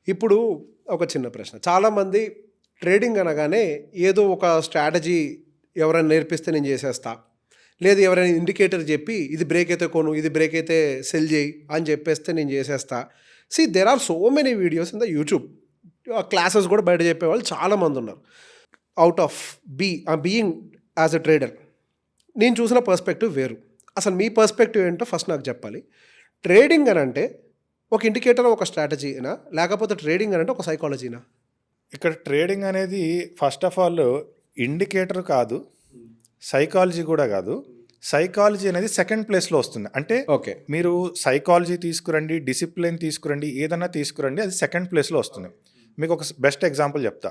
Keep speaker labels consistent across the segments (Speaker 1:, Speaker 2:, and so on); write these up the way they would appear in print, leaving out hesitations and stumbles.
Speaker 1: ఇప్పుడు ఒక చిన్న ప్రశ్న. చాలామంది ట్రేడింగ్ అనగానే ఏదో ఒక స్ట్రాటజీ ఎవరైనా నేర్పిస్తే నేను చేసేస్తా. లేదు ఎవరైనా ఇండికేటర్ చెప్పి ఇది బ్రేక్ అయితే కొను, ఇది బ్రేక్ అయితే సెల్ చేయి అని చెప్పేస్తే నేను చేసేస్తా. There are so many videos in the YouTube. Classes కూడా బయట చెప్పేవాళ్ళు చాలామంది ఉన్నారు. Out of being as a trader నేను చూసిన పర్స్పెక్టివ్ వేరు. అసలు మీ పర్స్పెక్టివ్ ఏంటో ఫస్ట్ నాకు చెప్పాలి. ట్రేడింగ్ అని అంటే ఒక ఇండికేటర్, ఒక స్ట్రాటజీనా, లేకపోతే ట్రేడింగ్ అని అంటే ఒక సైకాలజీనా?
Speaker 2: ఇక్కడ ట్రేడింగ్ అనేది ఫస్ట్ ఆఫ్ ఆల్ ఇండికేటర్ కాదు, సైకాలజీ కూడా కాదు. సైకాలజీ అనేది సెకండ్ ప్లేస్లో వస్తుంది. అంటే
Speaker 1: ఓకే,
Speaker 2: మీరు సైకాలజీ తీసుకురండి, డిసిప్లిన్ తీసుకురండి, ఏదన్నా తీసుకురండి, అది సెకండ్ ప్లేస్లో వస్తుంది. మీకు ఒక బెస్ట్ ఎగ్జాంపుల్ చెప్తా.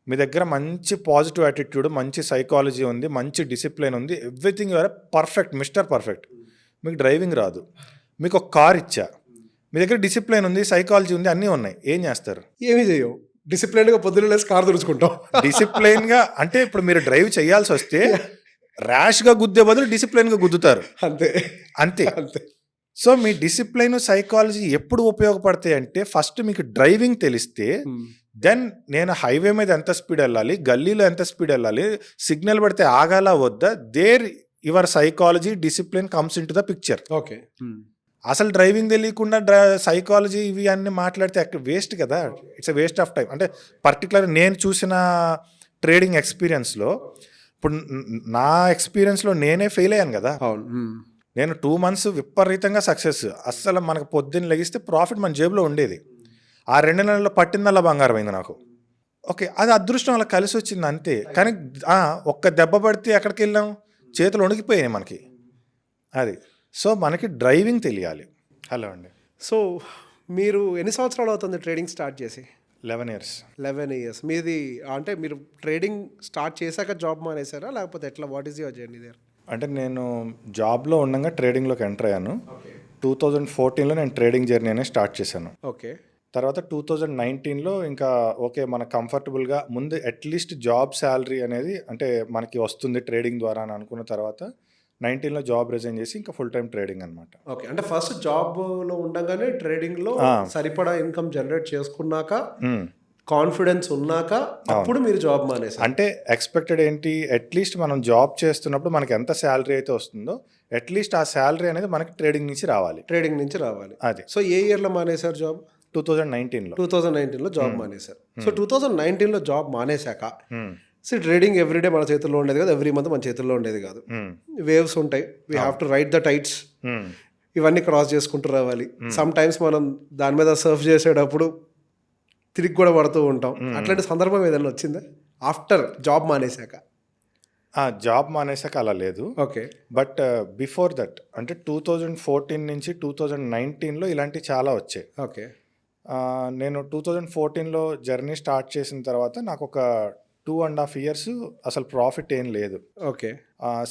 Speaker 2: మీ దగ్గర మంచి పాజిటివ్ యాటిట్యూడ్, మంచి సైకాలజీ ఉంది, మంచి డిసిప్లిన్ ఉంది, everything you're perfect, mister perfect. మీకు డ్రైవింగ్ రాదు, మీకు ఒక కార్ ఇచ్చా, మీ దగ్గర డిసిప్లిన్ ఉంది, సైకాలజీ ఉంది, అన్నీ ఉన్నాయి, ఏం చేస్తారు?
Speaker 1: ఏమీ చేయవు. డిసిప్లిన్గా పొద్దున్న లేసి కారు తుడుచుకుంటాం.
Speaker 2: డిసిప్లిన్గా అంటే ఇప్పుడు మీరు డ్రైవ్ చేయాల్సి వస్తే ర్యాష్గా గుద్దే బదులు డిసిప్లిన్గా గుద్దుతారు.
Speaker 1: అంతే
Speaker 2: అంతే.
Speaker 1: అంతే.
Speaker 2: సో మీ డిసిప్లిన్, సైకాలజీ ఎప్పుడు ఉపయోగపడతాయి అంటే ఫస్ట్ మీకు డ్రైవింగ్ తెలిస్తే, దెన్ నేను హైవే మీద ఎంత స్పీడ్ వెళ్ళాలి, గల్లీలో ఎంత స్పీడ్ వెళ్ళాలి, సిగ్నల్ పడితే ఆగాల వద్దా, there your psychology, discipline comes in to the picture.
Speaker 1: Okay.
Speaker 2: అసలు డ్రైవింగ్ తెలియకుండా సైకాలజీ ఇవి అన్ని మాట్లాడితే వేస్ట్ కదా, it's a waste of time. అంటే పర్టికులర్ నేను చూసిన ట్రేడింగ్ ఎక్స్పీరియన్స్లో, ఇప్పుడు నా ఎక్స్పీరియన్స్లో నేనే ఫెయిల్ అయ్యాను కదా.
Speaker 1: అవును.
Speaker 2: నేను 2 months విపరీతంగా సక్సెస్, అస్సలు మనకు పొద్దున్న లెగిస్తే ప్రాఫిట్ మన జేబులో ఉండేది. ఆ 2 నెలల్లో పట్టిందల్లా బంగారం అయింది నాకు. ఓకే, అది అదృష్టం అలా కలిసి వచ్చింది అంతే. కానీ ఒక్క దెబ్బ పడితే ఎక్కడికి వెళ్ళాం, చేతులు వణికిపోయాయి మనకి. అది సో మనకి డ్రైవింగ్ తెలియాలి. హలో అండి.
Speaker 1: సో మీరు ఎన్ని సంవత్సరాలు అవుతుంది ట్రేడింగ్ స్టార్ట్ చేసి?
Speaker 2: 11 years.
Speaker 1: 11 years. మీది అంటే మీరు ట్రేడింగ్ స్టార్ట్ చేశాక జాబ్ మానేశారా, లేకపోతే ఎట్లా? What is your journey there?
Speaker 2: అంటే నేను జాబ్లో ఉండగా ట్రేడింగ్లోకి ఎంటర్ అయ్యాను. 2014లో నేను ట్రేడింగ్ జర్నీ అనేది స్టార్ట్ చేశాను.
Speaker 1: ఓకే.
Speaker 2: తర్వాత 2019లో ఇంకా ఓకే మనకు కంఫర్టబుల్గా ముందు అట్లీస్ట్ జాబ్ శాలరీ అనేది అంటే మనకి వస్తుంది ట్రేడింగ్ ద్వారా అని అనుకున్న తర్వాత 19లో జాబ్ రిజైన్ చేసి ఇంకా ఫుల్ టైం ట్రేడింగ్ అనమాట.
Speaker 1: ఓకే, అంటే ఫస్ట్ జాబ్లో ఉండగానే ట్రేడింగ్లో సరిపడా ఇన్కమ్ జనరేట్ చేసుకున్నాక, కాన్ఫిడెన్స్ ఉన్నాక అప్పుడు మీరు జాబ్ మానేసారు.
Speaker 2: అంటే ఎక్స్పెక్టెడ్ ఏంటి, అట్లీస్ట్ మనం జాబ్ చేస్తున్నప్పుడు మనకి ఎంత శాలరీ అయితే వస్తుందో అట్లీస్ట్ ఆ శాలరీ అనేది మనకి ట్రేడింగ్ నుంచి రావాలి.
Speaker 1: ట్రేడింగ్ నుంచి రావాలి.
Speaker 2: అది.
Speaker 1: సో ఏ ఇయర్లో మానేశారు జాబ్?
Speaker 2: 2019లో.
Speaker 1: 2019లో జాబ్ మానేశారు. సో 2019లో జాబ్ మానేశాక ట్రేడింగ్ ఎవ్రీడే మన చేతుల్లో ఉండేది కాదు, ఎవ్రీ మంత్ మన చేతుల్లో ఉండేది కాదు. వేవ్స్ ఉంటాయి, we have to ride the tides. ఇవన్నీ క్రాస్ చేసుకుంటూ రావాలి. సమ్ టైమ్స్ మనం దాని మీద సర్ఫ్ చేసేటప్పుడు తిరిగి కూడా పడుతూ ఉంటాం. అట్లాంటి సందర్భం ఏదైనా వచ్చిందా ఆఫ్టర్ జాబ్ మానేశాక?
Speaker 2: జాబ్ మానేశాక అలా లేదు.
Speaker 1: ఓకే.
Speaker 2: బట్ బిఫోర్ దట్ అంటే 2014 నుంచి 2019లో ఇలాంటివి చాలా వచ్చాయి.
Speaker 1: ఓకే.
Speaker 2: నేను 2014లో జర్నీ స్టార్ట్ చేసిన తర్వాత నాకు ఒక 2.5 years అసలు ప్రాఫిట్ ఏం లేదు.
Speaker 1: ఓకే.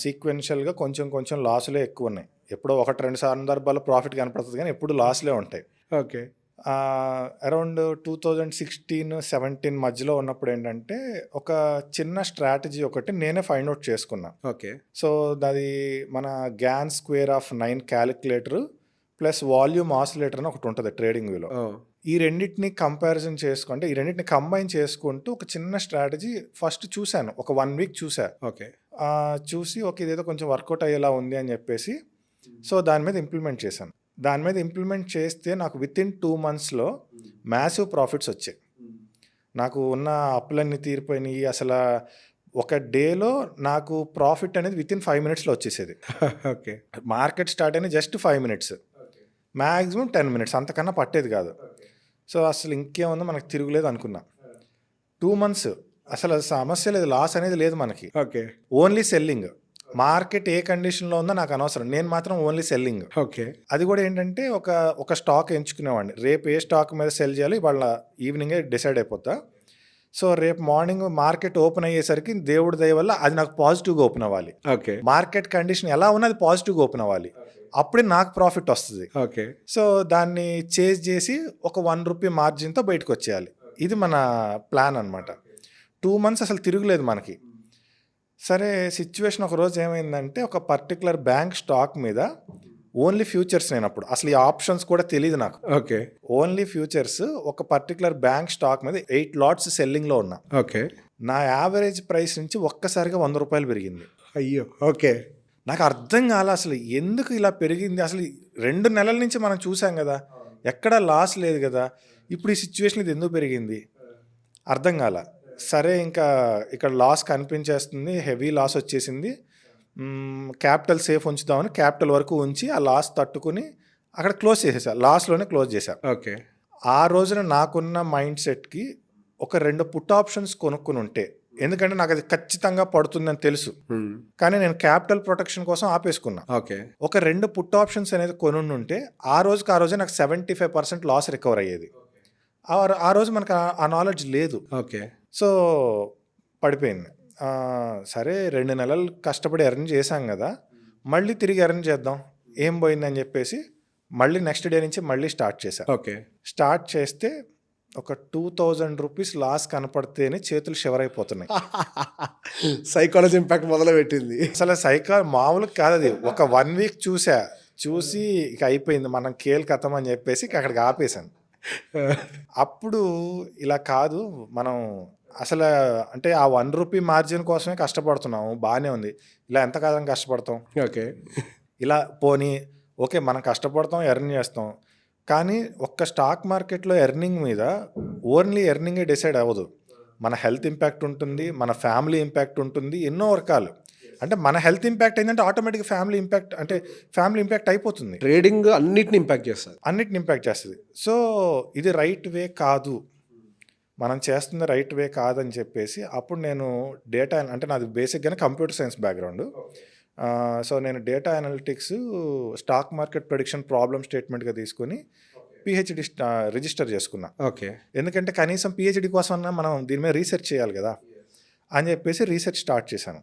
Speaker 2: సీక్వెన్షియల్గా కొంచెం కొంచెం లాసులే ఎక్కువ ఉన్నాయి. ఎప్పుడో 1-2 సందర్భాల్లో ప్రాఫిట్ కనపడుతుంది కానీ ఎప్పుడు లాస్లే ఉంటాయి.
Speaker 1: ఓకే.
Speaker 2: అరౌండ్ 2016-17 మధ్యలో ఉన్నప్పుడు ఏంటంటే ఒక చిన్న స్ట్రాటజీ ఒకటి నేనే ఫైండ్ అవుట్ చేసుకున్నా.
Speaker 1: ఓకే.
Speaker 2: సో అది మన Gann square of 9 calculator plus volume oscillator అని ఒకటి ఉంటుంది ట్రేడింగ్ వ్యూలో. ఈ రెండింటిని కంపారిజన్ చేసుకుంటే ఈ రెండింటిని కంబైన్ చేసుకుంటూ ఒక చిన్న స్ట్రాటజీ ఫస్ట్ చూశాను. ఒక 1 week చూసా.
Speaker 1: ఓకే.
Speaker 2: చూసి ఒక ఇదేదో కొంచెం వర్కౌట్ అయ్యేలా ఉంది అని చెప్పేసి సో దాని మీద ఇంప్లిమెంట్ చేశాను. దాని మీద ఇంప్లిమెంట్ చేస్తే నాకు వితిన్ 2 monthsలో మ్యాసివ్ ప్రాఫిట్స్ వచ్చాయి. నాకు ఉన్న అప్పులన్నీ తీరిపోయినాయి. అసలు ఒక డేలో నాకు ప్రాఫిట్ అనేది వితిన్ 5 minutesలో వచ్చేసేది.
Speaker 1: ఓకే.
Speaker 2: మార్కెట్ స్టార్ట్ అయిన జస్ట్ 5 minutes, మ్యాక్సిమం 10 minutes, అంతకన్నా పట్టేది కాదు. సో అసలు ఇంకేముందో మనకు తిరుగులేదు అనుకున్నా. 2 months అసలు సమస్య లేదు, లాస్ అనేది లేదు మనకి.
Speaker 1: ఓకే.
Speaker 2: Only selling. మార్కెట్ ఏ కండిషన్లో ఉందో నాకు అనవసరం, నేను మాత్రం ఓన్లీ సెల్లింగ్.
Speaker 1: ఓకే.
Speaker 2: అది కూడా ఏంటంటే ఒక స్టాక్ ఎంచుకునేవాడిని. రేపు ఏ స్టాక్ మీద సెల్ చేయాలి వాళ్ళ ఈవినింగే డిసైడ్ అయిపోతా. సో రేపు మార్నింగ్ మార్కెట్ ఓపెన్ అయ్యేసరికి దేవుడి దయ వల్ల అది నాకు పాజిటివ్గా ఓపెన్ అవ్వాలి.
Speaker 1: ఓకే.
Speaker 2: మార్కెట్ కండిషన్ ఎలా ఉన్నా అది పాజిటివ్గా ఓపెన్ అవ్వాలి, అప్పుడే నాకు ప్రాఫిట్ వస్తుంది.
Speaker 1: ఓకే.
Speaker 2: సో దాన్ని చేజ్ చేసి ఒక 1 rupee మార్జిన్తో బయటకు వచ్చేయాలి. ఇది మన ప్లాన్ అనమాట. 2 months అసలు తిరుగులేదు మనకి. సరే సిచ్యువేషన్ ఒకరోజు ఏమైందంటే ఒక పర్టికులర్ బ్యాంక్ స్టాక్ మీద ఓన్లీ ఫ్యూచర్స్ నేను అప్పుడు అసలు ఈ ఆప్షన్స్ కూడా తెలియదు నాకు.
Speaker 1: ఓకే.
Speaker 2: ఓన్లీ ఫ్యూచర్స్ ఒక పర్టికులర్ బ్యాంక్ స్టాక్ మీద 8 లాట్స్ సెల్లింగ్లో ఉన్నా.
Speaker 1: ఓకే.
Speaker 2: నా యావరేజ్ ప్రైస్ నుంచి ఒక్కసారిగా ₹100 పెరిగింది.
Speaker 1: అయ్యో! ఓకే.
Speaker 2: నాకు అర్థం కాలే అసలు ఎందుకు ఇలా పెరిగింది. అసలు 2 నెలల నుంచి మనం చూసాం కదా, ఎక్కడ లాస్ లేదు కదా, ఇప్పుడు ఈ సిచ్యువేషన్ ఇది ఎందుకు పెరిగింది అర్థం కాల. సరే ఇంకా ఇక్కడ లాస్ కనిపించేస్తుంది, హెవీ లాస్ వచ్చేసింది. క్యాపిటల్ సేఫ్ ఉంచుదామని క్యాపిటల్ వరకు ఉంచి ఆ లాస్ తట్టుకుని అక్కడ క్లోజ్ చేసేసా, లాస్లోనే క్లోజ్ చేశా.
Speaker 1: ఓకే.
Speaker 2: ఆ రోజున నాకున్న మైండ్ సెట్కి ఒక 2 పుట్ ఆప్షన్స్ కొనుక్కుని ఉంటే, ఎందుకంటే నాకు అది ఖచ్చితంగా పడుతుందని తెలుసు, కానీ నేను క్యాపిటల్ ప్రొటెక్షన్ కోసం ఆపేసుకున్నా.
Speaker 1: ఓకే.
Speaker 2: ఒక 2 పుట్ ఆప్షన్స్ అనేది కొని ఉంటే ఆ రోజే నాకు 75% లాస్ రికవర్ అయ్యేది. ఆ రోజు మనకు ఆ నాలెడ్జ్ లేదు.
Speaker 1: ఓకే.
Speaker 2: సో పడిపోయింది. సరే 2 నెలలు కష్టపడి ఎర్న్ చేశాం కదా, మళ్ళీ తిరిగి ఎర్న్ చేద్దాం, ఏం పోయిందని చెప్పేసి మళ్ళీ నెక్స్ట్ డే నుంచి మళ్ళీ స్టార్ట్ చేశా.
Speaker 1: ఓకే.
Speaker 2: స్టార్ట్ చేస్తే ఒక ₹2000 లాస్ కనపడితేనే చేతులు షివరైపోతున్నాయి.
Speaker 1: సైకాలజీ ఇంపాక్ట్ మొదలుపెట్టింది.
Speaker 2: అసలు మామూలు కాదు అది. ఒక 1 వీక్ చూసి ఇక అయిపోయింది, మనం కేల్ కథం అని చెప్పేసి ఇక అక్కడికి ఆపేశాను. అప్పుడు ఇలా కాదు, మనం అసలు అంటే ఆ ₹1 మార్జిన్ కోసమే కష్టపడుతున్నాము, బాగానే ఉంది, ఇలా ఎంత కాదని కష్టపడతాం.
Speaker 1: ఓకే.
Speaker 2: ఇలా పోనీ ఓకే మనం కష్టపడతాం, ఎర్న్ చేస్తాం, కానీ ఒక్క స్టాక్ మార్కెట్లో ఎర్నింగ్ మీద ఓన్లీ ఎర్నింగే డిసైడ్ అవ్వదు. మన హెల్త్ ఇంపాక్ట్ ఉంటుంది, మన ఫ్యామిలీ ఇంపాక్ట్ ఉంటుంది, ఎన్నో రకాలు. అంటే మన హెల్త్ ఇంపాక్ట్ ఏంటంటే ఆటోమేటిక్గా ఫ్యామిలీ ఇంపాక్ట్ అయిపోతుంది.
Speaker 1: ట్రేడింగ్ అన్నిటిని ఇంపాక్ట్
Speaker 2: చేస్తుంది. సో ఇది రైట్ వే కాదు, మనం చేస్తుంది రైట్ వే కాదని చెప్పేసి అప్పుడు నేను డేటా, అంటే నాది బేసిక్గానే కంప్యూటర్ సైన్స్ బ్యాక్గ్రౌండ్. సో నేను data analytics stock market prediction problem స్టేట్మెంట్గా తీసుకొని పిహెచ్డి రిజిస్టర్ చేసుకున్నా.
Speaker 1: ఓకే.
Speaker 2: ఎందుకంటే కనీసం పిహెచ్డి కోసం మనం దీని మీద రీసెర్చ్ చేయాలి కదా అని చెప్పేసి రీసెర్చ్ స్టార్ట్ చేశాను.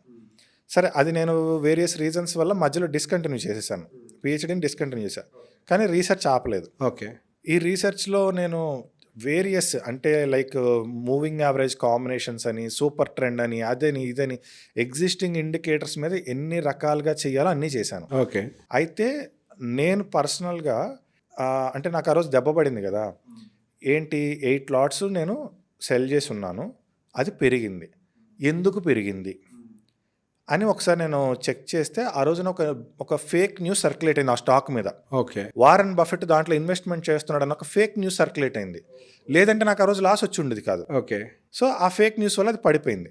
Speaker 2: సరే అది నేను వేరియస్ రీజన్స్ వల్ల మధ్యలో డిస్కంటిన్యూ చేసేసాను, పిహెచ్డీని డిస్కంటిన్యూ చేశాను, కానీ రీసెర్చ్ ఆపలేదు.
Speaker 1: ఓకే.
Speaker 2: ఈ రీసెర్చ్లో నేను వేరియస్ అంటే లైక్ మూవింగ్ యావరేజ్ కాంబినేషన్స్ అని, సూపర్ ట్రెండ్ అని, అదని ఇదని, ఎగ్జిస్టింగ్ ఇండికేటర్స్ మీద ఎన్ని రకాలుగా చేయాలో అన్నీ చేశాను.
Speaker 1: ఓకే.
Speaker 2: అయితే నేను పర్సనల్గా అంటే నాకు ఆ రోజు దెబ్బ పడింది కదా, ఏంటి 8 లాట్స్ నేను సెల్ చేసి ఉన్నాను, అది పెరిగింది, ఎందుకు పెరిగింది అని ఒకసారి నేను చెక్ చేస్తే ఆ రోజున ఒక ఫేక్ న్యూస్ సర్క్యులేట్ అయింది ఆ స్టాక్ మీద.
Speaker 1: ఓకే.
Speaker 2: వారన్ బఫెట్ దాంట్లో ఇన్వెస్ట్మెంట్ చేస్తున్నాడు అని ఒక ఫేక్ న్యూస్ సర్క్యులేట్ అయింది, లేదంటే నాకు ఆ రోజు లాస్ వచ్చి ఉండేది కాదు.
Speaker 1: ఓకే.
Speaker 2: సో ఆ ఫేక్ న్యూస్ వల్ల అది పడిపోయింది.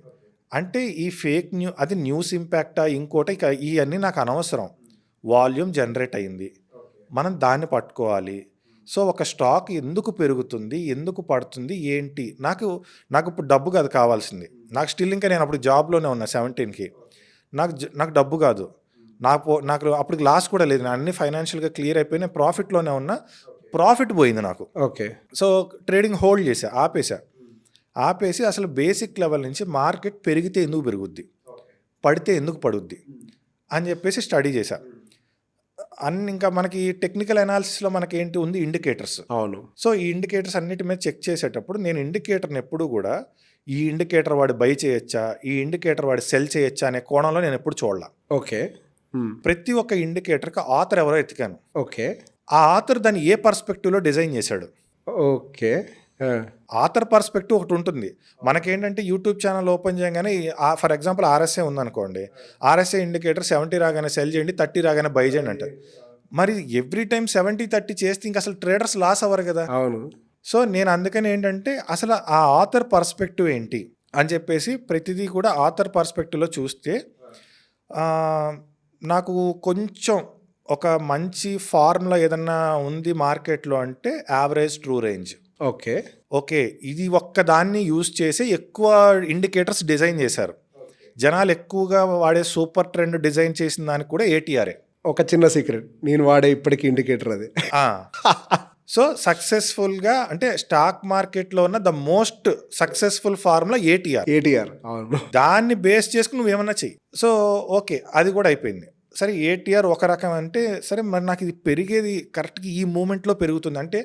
Speaker 2: అంటే ఈ ఫేక్ అది న్యూస్ ఇంపాక్టా ఇంకోటి, ఇక ఇవన్నీ నాకు అనవసరం, వాల్యూమ్ జనరేట్ అయింది, మనం దాన్ని పట్టుకోవాలి. సో ఒక స్టాక్ ఎందుకు పెరుగుతుంది, ఎందుకు పడుతుంది, ఏంటి, నాకు ఇప్పుడు డబ్బు కాదు కావాల్సింది, నాకు స్టిల్ ఇంకా నేను అప్పుడు జాబ్లోనే ఉన్నా 17కి, నాకు డబ్బు కాదు, నాకు అప్పుడు లాస్ కూడా లేదు, నేను అన్ని ఫైనాన్షియల్గా క్లియర్ అయిపోయి నేను ప్రాఫిట్లోనే ఉన్నా, ప్రాఫిట్ పోయింది నాకు.
Speaker 1: ఓకే.
Speaker 2: సో ట్రేడింగ్ హోల్డ్ చేసా, ఆపేసి అసలు బేసిక్ లెవెల్ నుంచి మార్కెట్ పెరిగితే ఎందుకు పెరుగుద్ది, పడితే ఎందుకు పడుద్ది అని చెప్పేసి స్టడీ చేశా. ఇంకా మనకి టెక్నికల్ అనాలిసిస్లో మనకి ఏంటి ఉంది, ఇండికేటర్స్.
Speaker 1: అవును.
Speaker 2: సో ఈ ఇండికేటర్స్ అన్నిటి మీద చెక్ చేసేటప్పుడు నేను ఇండికేటర్ని ఎప్పుడు కూడా ఈ ఇండికేటర్ వాడు బై చేయొచ్చా, ఈ ఇండికేటర్ వాడు సెల్ చేయొచ్చా అనే కోణంలో నేను ఎప్పుడు చూడాల.
Speaker 1: ఓకే.
Speaker 2: ప్రతి ఒక్క ఇండికేటర్కి ఆథర్ ఎవరో ఎతికాను.
Speaker 1: ఓకే.
Speaker 2: ఆ ఆథర్ దాన్ని ఏ పర్స్పెక్టివ్లో డిజైన్ చేశాడు.
Speaker 1: ఓకే.
Speaker 2: ఆథర్ పర్స్పెక్టివ్ ఒకటి ఉంటుంది. మనకేంటంటే యూట్యూబ్ ఛానల్ ఓపెన్ చేయగానే ఫర్ ఎగ్జాంపుల్ ఆర్ఎస్ఏ ఉందనుకోండి, ఆర్ఎస్ఏ ఇండికేటర్ 70 రాగానే సెల్ చేయండి, 30 రాగానే బై చేయండి అంటారు. మరి ఎవ్రీ టైం 70-30 చేస్తే ఇంకా అసలు ట్రేడర్స్ లాస్ అవ్వరు కదా.
Speaker 1: అవును.
Speaker 2: సో నేను అందుకని ఏంటంటే అసలు ఆ ఆథర్ పర్స్పెక్టివ్ ఏంటి అని చెప్పేసి ప్రతిదీ కూడా ఆథర్ పర్స్పెక్టివ్లో చూస్తే నాకు కొంచెం ఒక మంచి ఫార్ములా ఏదన్నా ఉంది మార్కెట్లో అంటే యావరేజ్ ట్రూ రేంజ్. ఓకే, ఇది ఒక్కదాన్ని యూజ్ చేసి ఎక్కువ ఇండికేటర్స్ డిజైన్ చేశారు. జనాలు ఎక్కువగా వాడే సూపర్ ట్రెండ్ డిజైన్ చేసిన దానికి కూడా ఏటీఆర్ఏ.
Speaker 1: ఒక చిన్న సీక్రెట్, నేను వాడే ఇప్పటికీ ఇండికేటర్ అది.
Speaker 2: సో సక్సెస్ఫుల్గా అంటే స్టాక్ మార్కెట్లో ఉన్న the most successful formula ATR. దాన్ని బేస్ చేసుకుని నువ్వేమన్నా చెయ్యి. సో ఓకే, అది కూడా అయిపోయింది. సరే ఏటీఆర్ ఒక రకం అంటే సరే, మరి నాకు ఇది పెరిగేది కరెక్ట్గా ఈ మూమెంట్లో పెరుగుతుంది అంటే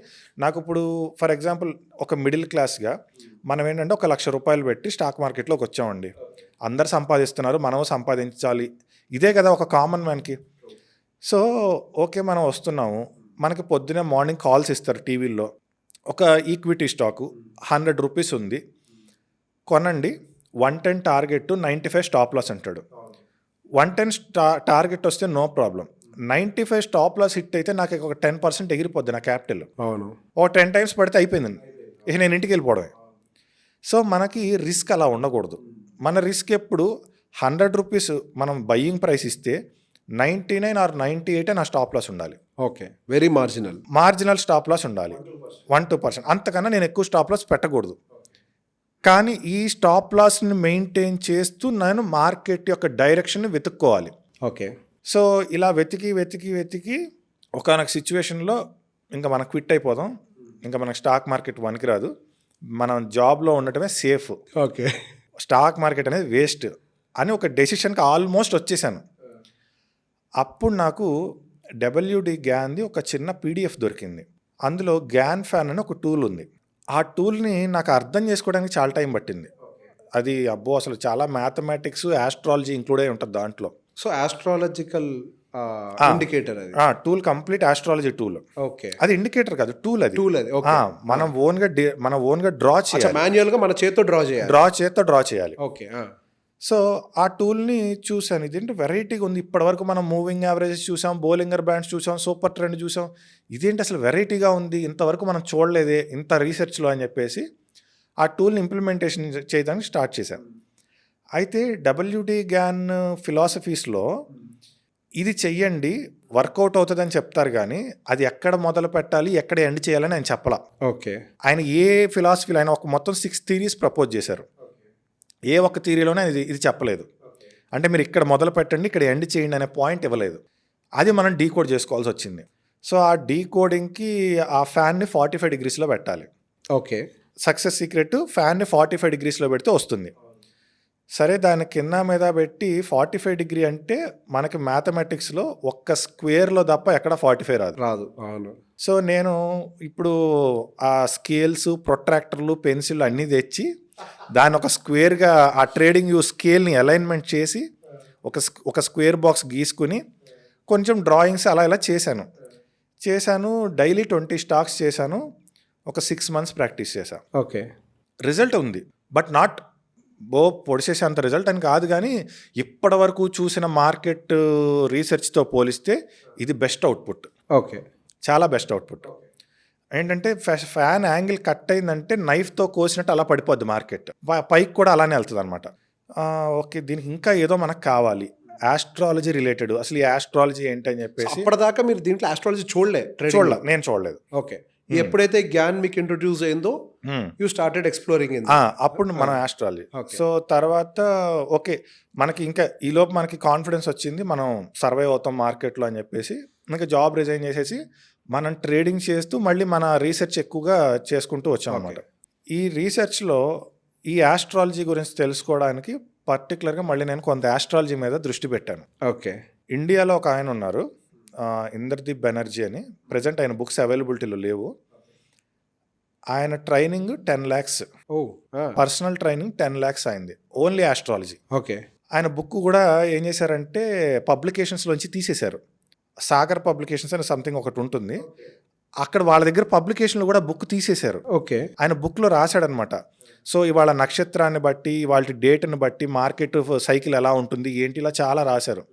Speaker 2: నాకు ఇప్పుడు ఫర్ ఎగ్జాంపుల్ ఒక మిడిల్ క్లాస్గా మనం ఏంటంటే ₹1,00,000 పెట్టి స్టాక్ మార్కెట్లోకి వచ్చామండి, అందరు సంపాదిస్తున్నారు, మనము సంపాదించాలి, ఇదే కదా ఒక కామన్ మ్యాన్కి. సో ఓకే, మనం వస్తున్నాము, మనకి పొద్దునే మార్నింగ్ కాల్స్ ఇస్తారు టీవీల్లో, ఒక ఈక్విటీ స్టాకు 100 రూపీస్ ఉంది, కొనండి, 110 టార్గెట్ 95 స్టాప్ లాస్ అంటాడు. 110 టార్గెట్ వస్తే no problem, 95 stop loss hit అయితే నాకు ఒక 10% ఎగిరిపోద్ది నా క్యాపిటల్.
Speaker 1: అవును.
Speaker 2: ఓ 10 టైమ్స్ పడితే అయిపోయింది, ఇక నేను ఇంటికి వెళ్ళిపోవడమే. సో మనకి రిస్క్ అలా ఉండకూడదు. మన రిస్క్ ఎప్పుడు 100 రూపీస్ మనం బయ్యింగ్ ప్రైస్ ఇస్తే 99 ఆర్ 98 నా స్టాప్ లాస్ ఉండాలి.
Speaker 1: Okay, very
Speaker 2: marginal stop loss ఉండాలి, 1-2%. అంతకన్నా నేను ఎక్కువ స్టాప్ లాస్ పెట్టకూడదు. కానీ ఈ స్టాప్ లాస్ని మెయింటైన్ చేస్తూ నేను మార్కెట్ యొక్క డైరెక్షన్ని వెతుక్కోవాలి.
Speaker 1: ఓకే.
Speaker 2: సో ఇలా వెతికి ఒకనొక సిచ్యువేషన్లో ఇంకా మనం క్విట్ అయిపోదాం, ఇంకా మనకు స్టాక్ మార్కెట్ పనికిరాదు, మనం జాబ్లో ఉండటమే సేఫ్,
Speaker 1: ఓకే,
Speaker 2: స్టాక్ మార్కెట్ అనేది వేస్ట్ అని ఒక డెసిషన్కి ఆల్మోస్ట్ వచ్చేసాను. అప్పుడు నాకు WD గ్యాన్ది ఒక చిన్న PDF దొరికింది. అందులో గ్యాన్ ఫ్యాన్ అని ఒక టూల్ ఉంది. ఆ టూల్ని నాకు అర్థం చేసుకోవడానికి చాలా టైం పట్టింది. అది అబ్బో అసలు చాలా మ్యాథమెటిక్స్, ఆస్ట్రాలజీ ఇంక్లూడ్ అయి ఉంటుంది దాంట్లో.
Speaker 1: సో ఆస్ట్రాలజికల్ ఇండికేటర్ అది.
Speaker 2: Tool complete astrology tool.
Speaker 1: Okay,
Speaker 2: అది ఇండికేటర్ కాదు, టూల్ అది.
Speaker 1: ఓకే.
Speaker 2: మనం ఓన్గా డ్రా చేయాలి,
Speaker 1: మాన్యువల్ గా మన చేత్తో
Speaker 2: డ్రా చేయాలి.
Speaker 1: ఓకే.
Speaker 2: సో ఆ టూల్ని చూసాను, ఇదేంటి వెరైటీగా ఉంది, ఇప్పటివరకు మనం మూవింగ్ యావరేజెస్ చూసాం, బోలింగర్ బ్యాండ్స్ చూసాం, సూపర్ ట్రెండ్ చూసాం, ఇదేంటి అసలు వెరైటీగా ఉంది, ఇంతవరకు మనం చూడలేదే ఇంత రీసెర్చ్లో అని చెప్పేసి ఆ టూల్ని ఇంప్లిమెంటేషన్ చేయడానికి స్టార్ట్ చేశాను. అయితే WD గ్యాన్ ఫిలాసఫీస్లో ఇది చెయ్యండి వర్కౌట్ అవుతుందని చెప్తారు, కానీ అది ఎక్కడ మొదలు పెట్టాలి, ఎక్కడ ఎండ్ చేయాలని ఆయన చెప్పలా.
Speaker 1: ఓకే.
Speaker 2: ఆయన ఏ ఫిలాసఫీలో ఆయన ఒక మొత్తం 6 థీరీస్ ప్రపోజ్ చేశారు. ఏ ఒక్క థీరీలోనే ఇది చెప్పలేదు. అంటే మీరు ఇక్కడ మొదలు పెట్టండి, ఇక్కడ ఎండ్ చేయండి అనే పాయింట్ ఇవ్వలేదు. అది మనం డీకోడ్ చేసుకోవాల్సి వచ్చింది. సో ఆ డీకోడింగ్కి ఆ ఫ్యాన్ని 45 డిగ్రీస్లో పెట్టాలి.
Speaker 1: ఓకే.
Speaker 2: సక్సెస్ సీక్రెట్, ఫ్యాన్ని 45 డిగ్రీస్లో పెడితే వస్తుంది. సరే, దాని కింద మీద పెట్టి 45 డిగ్రీ అంటే మనకి మ్యాథమెటిక్స్లో ఒక్క స్క్వేర్లో తప్ప ఎక్కడ 45
Speaker 1: రాదు. అవును. సో
Speaker 2: నేను ఇప్పుడు ఆ స్కేల్స్, ప్రొట్రాక్టర్లు, పెన్సిల్ అన్నీ తెచ్చి దాన్ని ఒక స్క్వేర్గా ఆ ట్రేడింగ్ వ్యూ స్కేల్ని అలైన్మెంట్ చేసి ఒక స్క్వేర్ బాక్స్ గీసుకుని కొంచెం డ్రాయింగ్స్ అలా ఇలా చేశాను. డైలీ 20 స్టాక్స్ చేశాను. ఒక 6 మంత్స్ ప్రాక్టీస్ చేశాను.
Speaker 1: ఓకే.
Speaker 2: రిజల్ట్ ఉంది, బట్ నాట్ పొడిచేసేంత రిజల్ట్ అని కాదు, కానీ ఇప్పటి వరకు చూసిన మార్కెట్ రీసెర్చ్తో పోలిస్తే ఇది బెస్ట్ అవుట్పుట్.
Speaker 1: ఓకే,
Speaker 2: చాలా బెస్ట్ అవుట్పుట్. ఏంటంటే ఫ్యాన్ యాంగిల్ కట్ అయిందంటే నైఫ్తో కోసినట్టు అలా పడిపోద్ది మార్కెట్, పైకి కూడా అలానే వెళ్తుంది అనమాట. ఓకే, దీనికి ఇంకా ఏదో మనకు కావాలి, ఆస్ట్రాలజీ రిలేటెడ్. అసలు ఈ ఆస్ట్రాలజీ ఏంటి అని చెప్పేసి
Speaker 1: అప్పటిదాకా మీరు దీంట్లో ఆస్ట్రాలజీ
Speaker 2: నేను చూడలేదు.
Speaker 1: ఓకే. ఎప్పుడైతే జ్ఞాన్ మీకు ఇంట్రొడ్యూస్ అయిందో యూ స్టార్టెడ్ ఎక్స్ప్లోరింగ్ ఇన్,
Speaker 2: అప్పుడు మనం ఆస్ట్రాలజీ. సో తర్వాత ఓకే, మనకి ఇంకా ఈలోపు మనకి కాన్ఫిడెన్స్ వచ్చింది, మనం సర్వైవ్ అవుతాం మార్కెట్లో అని చెప్పేసి ఇంకా జాబ్ రిజైన్ చేసేసి మనం ట్రేడింగ్ చేస్తూ మళ్ళీ మన రీసెర్చ్ ఎక్కువగా చేసుకుంటూ వచ్చాం అన్నమాట. ఈ రీసెర్చ్లో ఈ ఆస్ట్రాలజీ గురించి తెలుసుకోవడానికి పర్టికులర్గా మళ్ళీ నేను కొంత ఆస్ట్రాలజీ మీద దృష్టి పెట్టాను.
Speaker 1: ఓకే.
Speaker 2: ఇండియాలో ఒక ఆయన ఉన్నారు, ఇంద్రదీప్ బెనర్జీ అని. ప్రజెంట్ ఆయన బుక్స్ అవైలబిలిటీలో లేవు. ఆయన training 10 lakhs, personal training 10 lakhs అయింది, ఓన్లీ ఆస్ట్రాలజీ.
Speaker 1: ఓకే.
Speaker 2: ఆయన బుక్ కూడా ఏం చేశారంటే పబ్లికేషన్స్లోంచి తీసేశారు. సాగర్ పబ్లికేషన్స్ అని సంథింగ్ ఒకటి ఉంటుంది, అక్కడ వాళ్ళ దగ్గర పబ్లికేషన్లు కూడా బుక్ తీసేశారు.
Speaker 1: ఓకే.
Speaker 2: ఆయన బుక్లో రాశాడనమాట. సో ఇవాళ నక్షత్రాన్ని బట్టి, వాళ్ళ డేట్ని బట్టి మార్కెట్ సైకిల్ ఎలా ఉంటుంది ఏంటి, ఇలా చాలా రాశారు.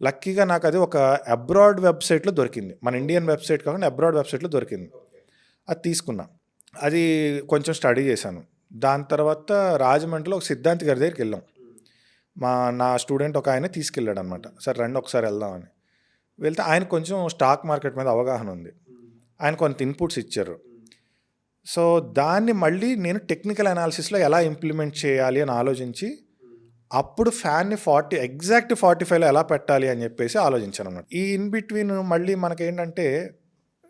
Speaker 2: లక్కీగా నాకు అది ఒక అబ్రాడ్ వెబ్సైట్లో దొరికింది, మన ఇండియన్ వెబ్సైట్ కాకుండా అబ్రాడ్ వెబ్సైట్లో దొరికింది. అది తీసుకున్నా, అది కొంచెం స్టడీ చేశాను. దాని తర్వాత రాజమండ్రిలో ఒక సిద్ధాంతి గారి దగ్గరికి వెళ్ళాం. నా స్టూడెంట్ ఒక ఆయన తీసుకెళ్ళాడు అనమాట. సరే రండి ఒకసారి వెళ్దామని వెళ్తే ఆయన కొంచెం స్టాక్ మార్కెట్ మీద అవగాహన ఉంది, ఆయన కొంత ఇన్పుట్స్ ఇచ్చారు. సో దాన్ని మళ్ళీ నేను టెక్నికల్ అనాలిసిస్లో ఎలా ఇంప్లిమెంట్ చేయాలి అని ఆలోచించి అప్పుడు ఫ్యాన్ని ఎగ్జాక్ట్ 45లో ఎలా పెట్టాలి అని చెప్పేసి ఆలోచించాను అన్నమాట. ఈ ఇన్ బిట్వీన్ మళ్ళీ మనకేంటంటే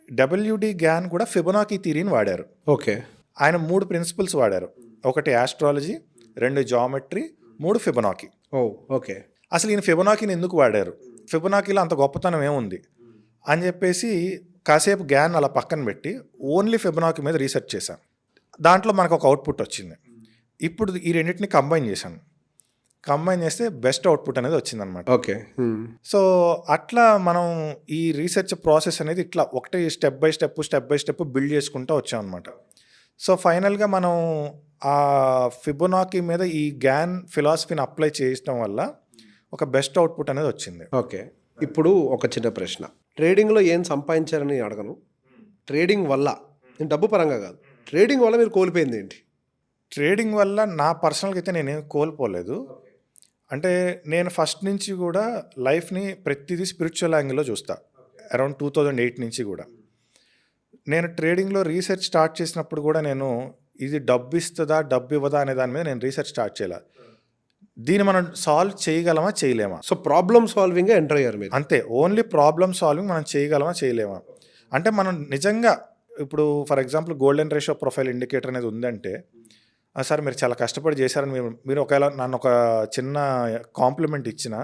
Speaker 2: WD గ్యాన్ కూడా ఫిబొనాకీ థియరీని వాడారు.
Speaker 1: ఓకే.
Speaker 2: ఆయన 3 ప్రిన్సిపల్స్ వాడారు, ఒకటి ఆస్ట్రాలజీ, 2 జామెట్రీ, 3 ఫిబొనాకీ.
Speaker 1: ఓకే.
Speaker 2: అసలు ఈయన ఫిబొనాకీని ఎందుకు వాడారు, ఫిబొనాకీలో అంత గొప్పతనం ఏముంది అని చెప్పేసి కాసేపు గ్యాన్ అలా పక్కన పెట్టి ఓన్లీ ఫిబొనాకీ మీద రీసెర్చ్ చేశాను. దాంట్లో మనకు ఒక అవుట్పుట్ వచ్చింది. ఇప్పుడు ఈ రెండింటిని కంబైన్ చేశాను. కంబైన్ చేస్తే బెస్ట్ అవుట్పుట్ అనేది వచ్చిందనమాట.
Speaker 1: ఓకే.
Speaker 2: సో అట్లా మనం ఈ రీసెర్చ్ ప్రాసెస్ అనేది ఇట్లా ఒకటి స్టెప్ బై స్టెప్ బిల్డ్ చేసుకుంటూ వచ్చామన్నమాట. సో ఫైనల్గా మనం ఆ ఫిబొనాకీ మీద ఈ గ్యాన్ ఫిలాసఫీని అప్లై చేయడం వల్ల ఒక బెస్ట్ అవుట్పుట్ అనేది వచ్చింది.
Speaker 1: ఓకే. ఇప్పుడు ఒక చిన్న ప్రశ్న. ట్రేడింగ్‌లో ఏం సంపాదించారని అడగను. ట్రేడింగ్ వల్ల, నేను డబ్బు పరంగా కాదు, ట్రేడింగ్ వల్ల మీరు కోల్పోయింది ఏంటి?
Speaker 2: ట్రేడింగ్ వల్ల నా పర్సనల్గా అయితే నేనేం కోల్పోలేదు. అంటే నేను ఫస్ట్ నుంచి కూడా లైఫ్ని ప్రతిదీ స్పిరిచువల్ యాంగిల్లో చూస్తా. అరౌండ్ 2008 నుంచి కూడా నేను ట్రేడింగ్లో రీసెర్చ్ స్టార్ట్ చేసినప్పుడు కూడా నేను ఇది డబ్బు ఇస్తుందా డబ్బు ఇవ్వదా అనే దాని మీద నేను రీసెర్చ్ స్టార్ట్ చేయాలి. దీన్ని మనం సాల్వ్ చేయగలమా చేయలేమా,
Speaker 1: సో ప్రాబ్లమ్ సాల్వింగ్గా ఎంటర్ అయ్యారు మీరు.
Speaker 2: అంతే. ఓన్లీ ప్రాబ్లమ్ సాల్వింగ్ మనం చేయగలమా చేయలేమా అంటే మనం నిజంగా ఇప్పుడు for example golden ratio profile indicator అనేది ఉందంటే సార్ మీరు చాలా కష్టపడి చేశారని మీరు ఒకవేళ నన్ను ఒక చిన్న కాంప్లిమెంట్ ఇచ్చిన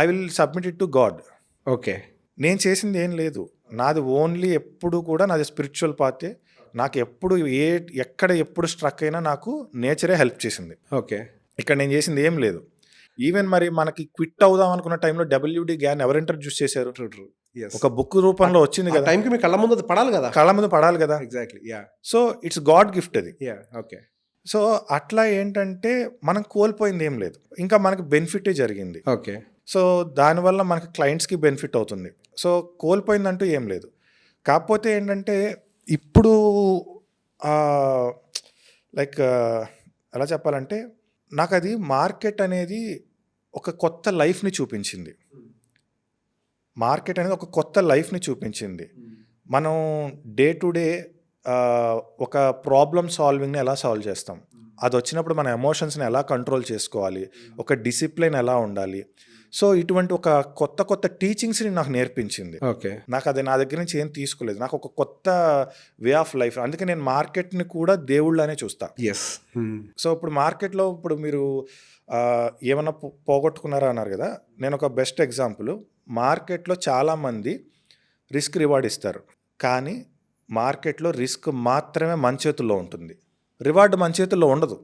Speaker 2: I will submit it to God.
Speaker 1: Okay.
Speaker 2: నేను చేసింది ఏం లేదు, నాది ఓన్లీ ఎప్పుడు కూడా నాది స్పిరిచువల్ పాతే. నాకు ఎప్పుడు ఎక్కడ ఎప్పుడు స్ట్రక్ అయినా నాకు నేచరే హెల్ప్ చేసింది.
Speaker 1: ఓకే.
Speaker 2: ఇక్కడ నేను చేసింది ఏం లేదు. ఈవెన్ మరి మనకి క్విట్ అవుదాం అనుకున్న టైంలో WD గ్యాన్ ఎవరు ఇంట్రడ్యూస్ చేశారు? ఒక బుక్ రూపంలో వచ్చింది కదా.
Speaker 1: టైంకి మీ కళ్ళ ముందు అది పడాలి కదా.
Speaker 2: కళ్ళ ముందు పడాలి కదా.
Speaker 1: Exactly. Yeah.
Speaker 2: So it's God gift అది.
Speaker 1: యా. ఓకే.
Speaker 2: సో అట్లా ఏంటంటే మనం కోల్పోయింది ఏం లేదు, ఇంకా మనకి బెనిఫిటే జరిగింది.
Speaker 1: ఓకే.
Speaker 2: సో దానివల్ల మనకి క్లయింట్స్కి బెనిఫిట్ అవుతుంది. సో కోల్పోయిందంటూ ఏం లేదు. కాకపోతే ఏంటంటే ఇప్పుడు లైక్ ఎలా చెప్పాలంటే నాకు అది మార్కెట్ అనేది ఒక కొత్త లైఫ్ని చూపించింది. మార్కెట్ అనేది ఒక కొత్త లైఫ్ని చూపించింది. మనం డే టు డే ఒక ప్రాబ్లమ్ సాల్వింగ్ని ఎలా సాల్వ్ చేస్తాం, అది వచ్చినప్పుడు మన ఎమోషన్స్ని ఎలా కంట్రోల్ చేసుకోవాలి, ఒక డిసిప్లిన్ ఎలా ఉండాలి. సో ఇటువంటి ఒక కొత్త టీచింగ్స్ని నాకు నేర్పించింది.
Speaker 1: ఓకే.
Speaker 2: నాకు అది నా దగ్గర నుంచి ఏం తీసుకోలేదు, నాకు ఒక కొత్త వే ఆఫ్ లైఫ్. అందుకే నేను మార్కెట్ని కూడా దేవుళ్ళనే చూస్తా.
Speaker 1: ఎస్.
Speaker 2: సో ఇప్పుడు మార్కెట్లో ఇప్పుడు మీరు ఏమన్నా పోగొట్టుకున్నారా అన్నారు కదా. నేను ఒక బెస్ట్ ఎగ్జాంపుల్, మార్కెట్లో చాలామంది రిస్క్ రివార్డ్ ఇస్తారు, కానీ మార్కెట్లో రిస్క్ మాత్రమే మన చేతుల్లో ఉంటుంది, రివార్డు మన చేతుల్లో ఉండదు.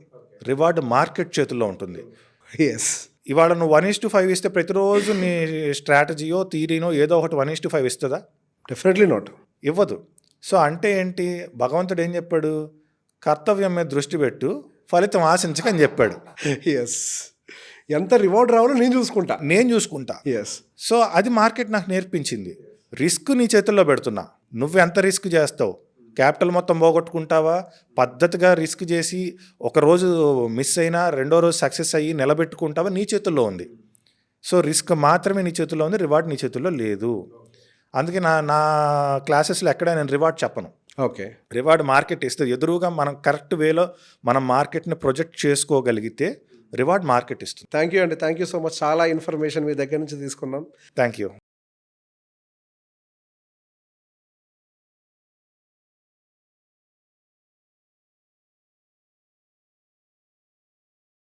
Speaker 2: రివార్డు మార్కెట్ చేతుల్లో ఉంటుంది.
Speaker 1: ఎస్.
Speaker 2: ఇవాళ నువ్వు 1:5 ఇస్తే ప్రతిరోజు నీ స్ట్రాటజీయో థీరీనో ఏదో ఒకటి 1:5 ఇస్తుందా?
Speaker 1: Definitely not.
Speaker 2: ఇవ్వదు. సో అంటే ఏంటి, భగవంతుడు ఏం చెప్పాడు? కర్తవ్యం మీద దృష్టి పెట్టు, ఫలితం ఆశించకని చెప్పాడు.
Speaker 1: ఎస్. ఎంత రివార్డ్ రావాలో నేను చూసుకుంటా. ఎస్.
Speaker 2: సో అది మార్కెట్ నాకు నేర్పించింది. రిస్క్ నీ చేతుల్లో పెడుతున్నా, నువ్వు ఎంత రిస్క్ చేస్తావు, క్యాపిటల్ మొత్తం పోగొట్టుకుంటావా, పద్ధతిగా రిస్క్ చేసి ఒకరోజు మిస్ అయినా రెండో రోజు సక్సెస్ అయ్యి నిలబెట్టుకుంటావా, నీ చేతుల్లో ఉంది. సో రిస్క్ మాత్రమే నీ చేతుల్లో ఉంది, రివార్డ్ నీ చేతుల్లో లేదు. అందుకే నా క్లాసెస్లో ఎక్కడ నేను రివార్డ్ చెప్పను.
Speaker 1: ఓకే.
Speaker 2: రివార్డ్ మార్కెట్ ఇస్తుంది. ఎదురుగా మనం కరెక్ట్ వేలో మనం మార్కెట్ని ప్రొజెక్ట్ చేసుకోగలిగితే రివార్డ్ మార్కెట్ ఇస్తుంది.
Speaker 1: థ్యాంక్ యూ అండి. Thank you so much. చాలా ఇన్ఫర్మేషన్ మీ దగ్గర నుంచి తీసుకున్నాం.
Speaker 2: Thank you.